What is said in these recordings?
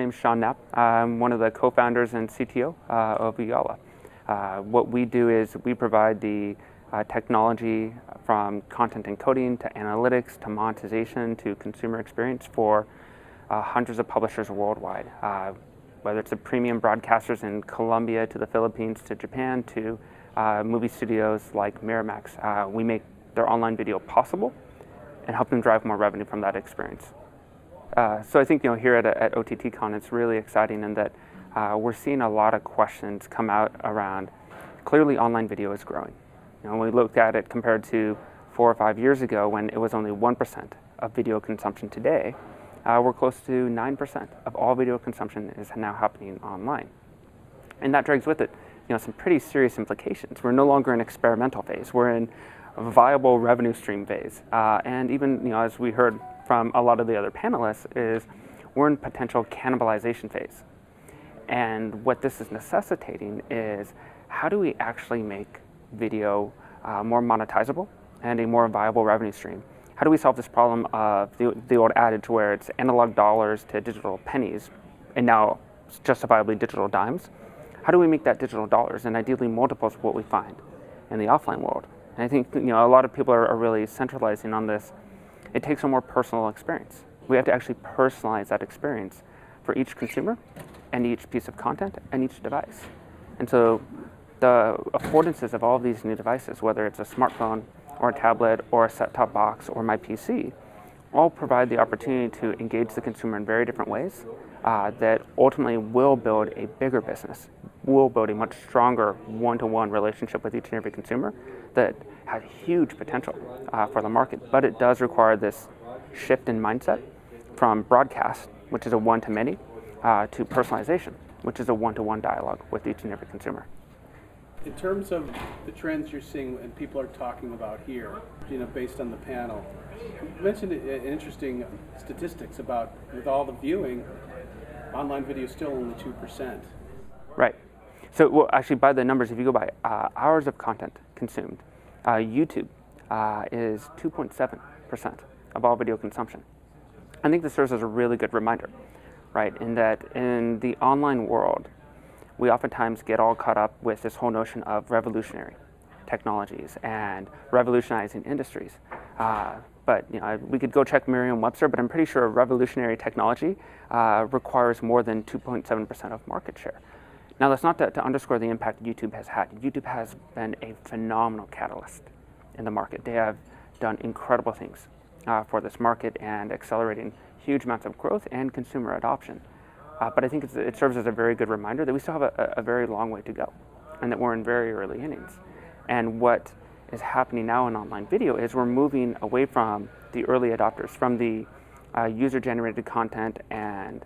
name's Sean Knapp. I'm one of the co-founders and CTO of Ooyala. What we do is we provide the technology from content encoding to analytics to monetization to consumer experience for hundreds of publishers worldwide. Whether it's the premium broadcasters in Colombia to the Philippines to Japan to movie studios like Miramax, we make their online video possible and help them drive more revenue from that experience. So I think here at OTTCON it's really exciting in that we're seeing a lot of questions come out around. Clearly online video is growing. When we looked at it compared to 4 or 5 years ago when it was only 1% of video consumption today, we're close to 9% of all video consumption is now happening online. And that drags with it some pretty serious implications. We're no longer in experimental phase. We're in a viable revenue stream phase. And even as we heard from a lot of the other panelists, is we're in potential cannibalization phase. And what this is necessitating is how do we actually make video more monetizable and a more viable revenue stream? How do we solve this problem of the old adage where it's analog dollars to digital pennies and now justifiably digital dimes? How do we make that digital dollars and ideally multiples of what we find in the offline world? And I think a lot of people are really centralizing on this. It takes a more personal experience. We have to actually personalize that experience for each consumer and each piece of content and each device. And so the affordances of all of these new devices, whether it's a smartphone or a tablet or a set-top box or my PC, all provide the opportunity to engage the consumer in very different ways that ultimately will build a bigger business, will build a much stronger one-to-one relationship with each and every consumer that has huge potential for the market. But it does require this shift in mindset from broadcast, which is a one-to-many, to personalization, which is a one-to-one dialogue with each and every consumer. In terms of the trends you're seeing and people are talking about here, based on the panel, you mentioned interesting statistics about with all the viewing, online video is still only 2%. Right. So, well, actually, by the numbers, if you go by hours of content consumed, YouTube is 2.7% of all video consumption. I think this serves as a really good reminder, right, in that in the online world, we oftentimes get all caught up with this whole notion of revolutionary technologies and revolutionizing industries. But we could go check Merriam-Webster, but I'm pretty sure revolutionary technology requires more than 2.7% of market share. Now, that's not to underscore the impact YouTube has had. YouTube has been a phenomenal catalyst in the market. They have done incredible things for this market and accelerating huge amounts of growth and consumer adoption. But I think it serves as a very good reminder that we still have a very long way to go and that we're in very early innings. And what is happening now in online video is we're moving away from the early adopters, from the user-generated content and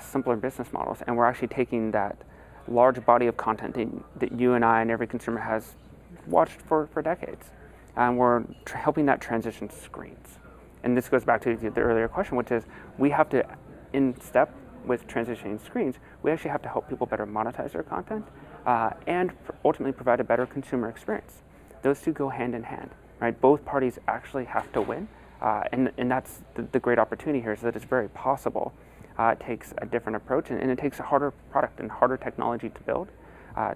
simpler business models, and we're actually taking that large body of content that you and I and every consumer has watched for decades, and we're helping that transition to screens. And this goes back to the earlier question, which is we have to, in step with transitioning screens, we actually have to help people better monetize their content and ultimately provide a better consumer experience. Those two go hand in hand, right? Both parties actually have to win, and that's the great opportunity here is that it's very possible. It takes a different approach, and it takes a harder product and harder technology to build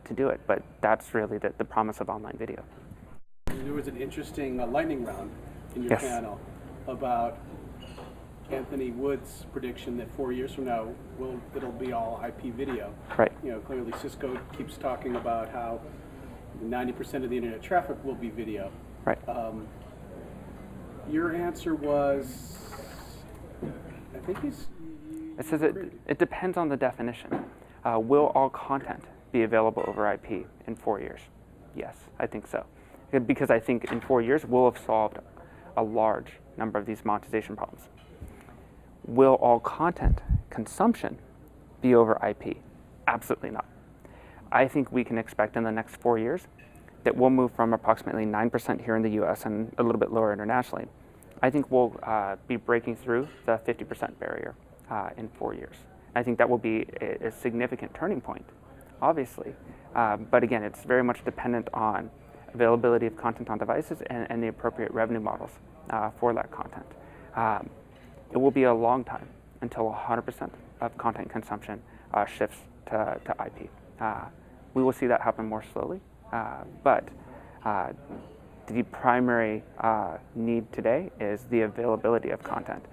to do it, but that's really the promise of online video. There was an interesting lightning round in your panel about Anthony Wood's prediction that 4 years from now it'll be all IP video. Right. Clearly Cisco keeps talking about how 90% of the internet traffic will be video. Right. Your answer was, I think it says it depends on the definition. Will all content be available over IP in 4 years? Yes, I think so. Because I think in 4 years we'll have solved a large number of these monetization problems. Will all content consumption be over IP? Absolutely not. I think we can expect in the next 4 years that we'll move from approximately 9% here in the US and a little bit lower internationally. I think we'll be breaking through the 50% barrier in 4 years. I think that will be a significant turning point, obviously. But again, it's very much dependent on availability of content on devices and the appropriate revenue models for that content. It will be a long time until 100% of content consumption shifts to IP. We will see that happen more slowly, but the primary need today is the availability of content,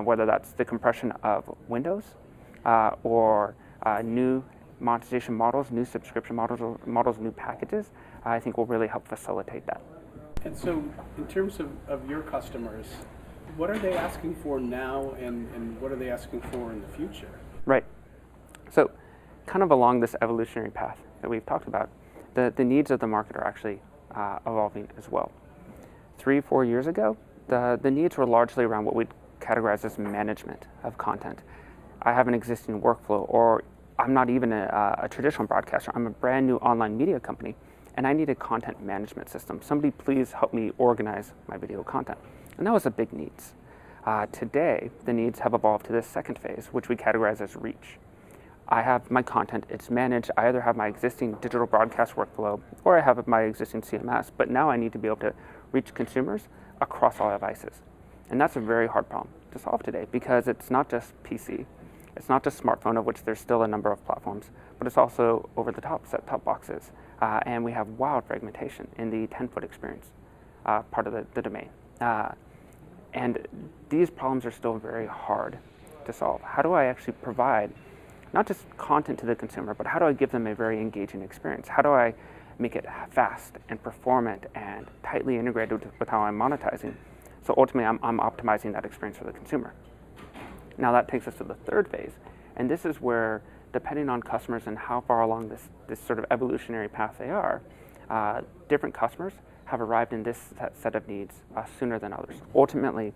whether that's the compression of windows or new monetization models, new subscription models, new packages. I think will really help facilitate that. And so in terms of your customers, what are they asking for now and what are they asking for in the future? Right. So kind of along this evolutionary path that we've talked about, the needs of the market are actually evolving as well. 3-4 years ago, the needs were largely around what we'd categorize as management of content. I have an existing workflow, or I'm not even a traditional broadcaster. I'm a brand new online media company, and I need a content management system. Somebody please help me organize my video content. And that was a big needs. Today, the needs have evolved to this second phase, which we categorize as reach. I have my content, it's managed. I either have my existing digital broadcast workflow or I have my existing CMS, but now I need to be able to reach consumers across all devices. And that's a very hard problem to solve today because it's not just PC, it's not just smartphone, of which there's still a number of platforms, but it's also over-the-top set-top boxes. And we have wild fragmentation in the 10-foot experience part of the domain. And these problems are still very hard to solve. How do I actually provide not just content to the consumer, but how do I give them a very engaging experience? How do I make it fast and performant and tightly integrated with how I'm monetizing? So ultimately, I'm optimizing that experience for the consumer. Now that takes us to the third phase, and this is where, depending on customers and how far along this sort of evolutionary path they are, different customers have arrived in this set of needs sooner than others. Ultimately,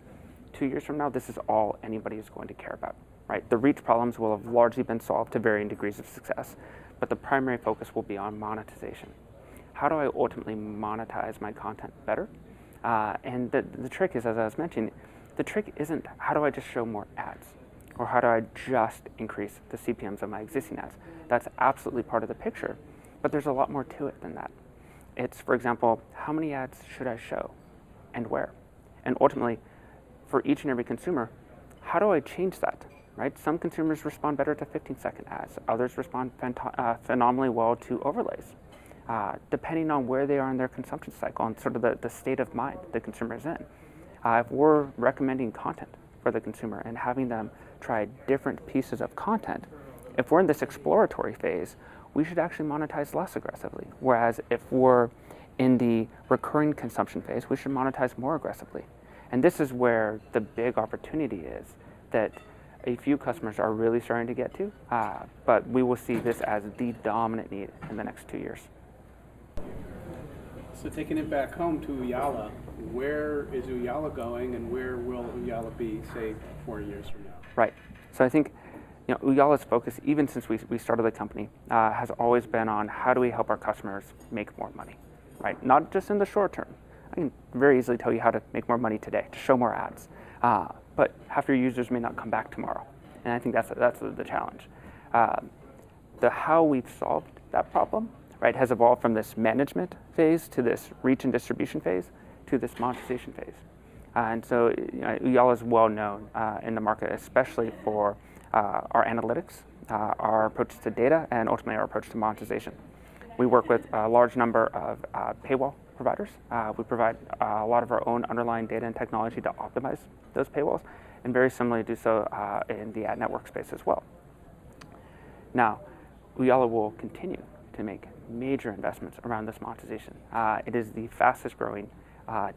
2 years from now, this is all anybody is going to care about. Right? The reach problems will have largely been solved to varying degrees of success, but the primary focus will be on monetization. How do I ultimately monetize my content better? And the trick is, as I was mentioning, the trick isn't how do I just show more ads or how do I just increase the CPMs of my existing ads. That's absolutely part of the picture, but there's a lot more to it than that. It's, for example, how many ads should I show and where? And ultimately, for each and every consumer, how do I change that? Right? Some consumers respond better to 15-second ads. Others respond phenomenally well to overlays, depending on where they are in their consumption cycle and sort of the state of mind the consumer is in. If we're recommending content for the consumer and having them try different pieces of content, if we're in this exploratory phase, we should actually monetize less aggressively. Whereas if we're in the recurring consumption phase, we should monetize more aggressively. And this is where the big opportunity is that a few customers are really starting to get to, but we will see this as the dominant need in the next 2 years. So taking it back home to Ooyala, where is Ooyala going and where will Ooyala be, say, 4 years from now? Right. So I think Ooyala's focus, even since we started the company, has always been on how do we help our customers make more money, right? Not just in the short term. I can very easily tell you how to make more money today, to show more ads. But half your users may not come back tomorrow. And I think that's the challenge. The how we've solved that problem, right, has evolved from this management phase to this reach and distribution phase to this monetization phase. And so Ooyala is well known in the market, especially for our analytics, our approach to data, and ultimately our approach to monetization. We work with a large number of paywall providers. We provide a lot of our own underlying data and technology to optimize those paywalls, and very similarly do so in the ad network space as well. Now, Ooyala will continue to make major investments around this monetization. It is the fastest growing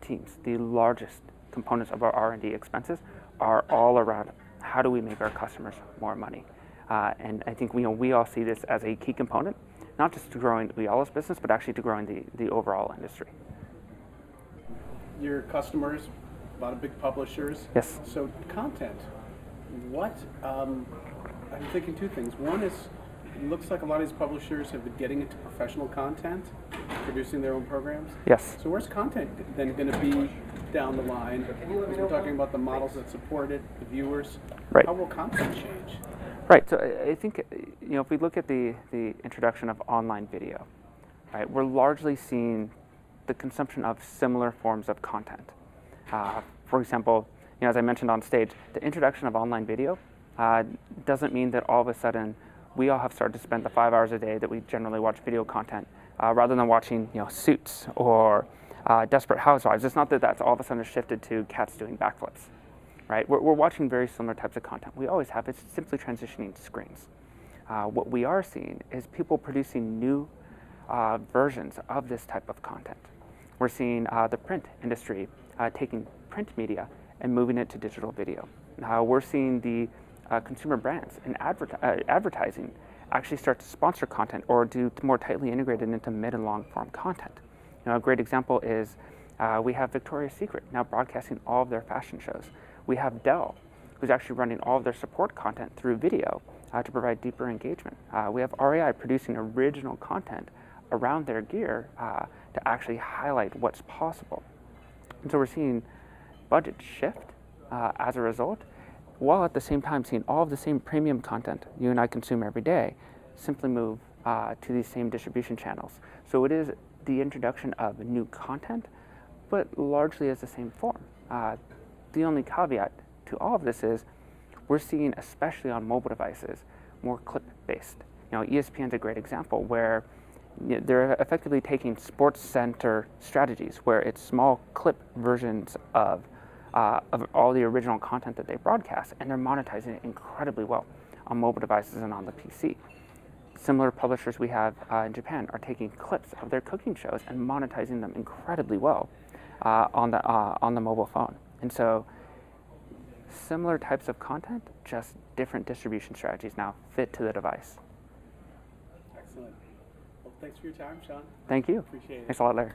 teams. The largest components of our R&D expenses are all around how do we make our customers more money. And I think we all see this as a key component, not just to growing Ooyala's business, but actually to growing the overall industry. Your customers, a lot of big publishers. Yes. So content, what, I'm thinking two things. One is, it looks like a lot of these publishers have been getting into professional content, producing their own programs. Yes. So where's content then going to be down the line? Because we're talking about the models that support it, the viewers. Right. How will content change? Right. So I think if we look at the introduction of online video, right, we're largely seeing the consumption of similar forms of content. For example, as I mentioned on stage, the introduction of online video doesn't mean that all of a sudden we all have started to spend the 5 hours a day that we generally watch video content rather than watching Suits or Desperate Housewives. It's not that that's all of a sudden shifted to cats doing backflips, right? We're watching very similar types of content. We always have. It's simply transitioning screens. What we are seeing is people producing new versions of this type of content. We're seeing the print industry taking print media and moving it to digital video. We're seeing the consumer brands and advertising actually start to sponsor content or do more tightly integrated into mid and long form content. A great example is we have Victoria's Secret now broadcasting all of their fashion shows. We have Dell, who's actually running all of their support content through video to provide deeper engagement. We have REI producing original content around their gear to actually highlight what's possible. And so we're seeing budget shift as a result, while at the same time seeing all of the same premium content you and I consume every day simply move to these same distribution channels. So it is the introduction of new content, but largely as the same form. The only caveat to all of this is we're seeing, especially on mobile devices, more clip-based. ESPN's a great example where they're effectively taking sports center strategies where it's small clip versions of all the original content that they broadcast, and they're monetizing it incredibly well on mobile devices and on the PC. Similar publishers we have in Japan are taking clips of their cooking shows and monetizing them incredibly well on the mobile phone. And so similar types of content, just different distribution strategies now fit to the device. Excellent. Well, thanks for your time, Sean. Thank you. Appreciate it. Thanks a lot, Larry.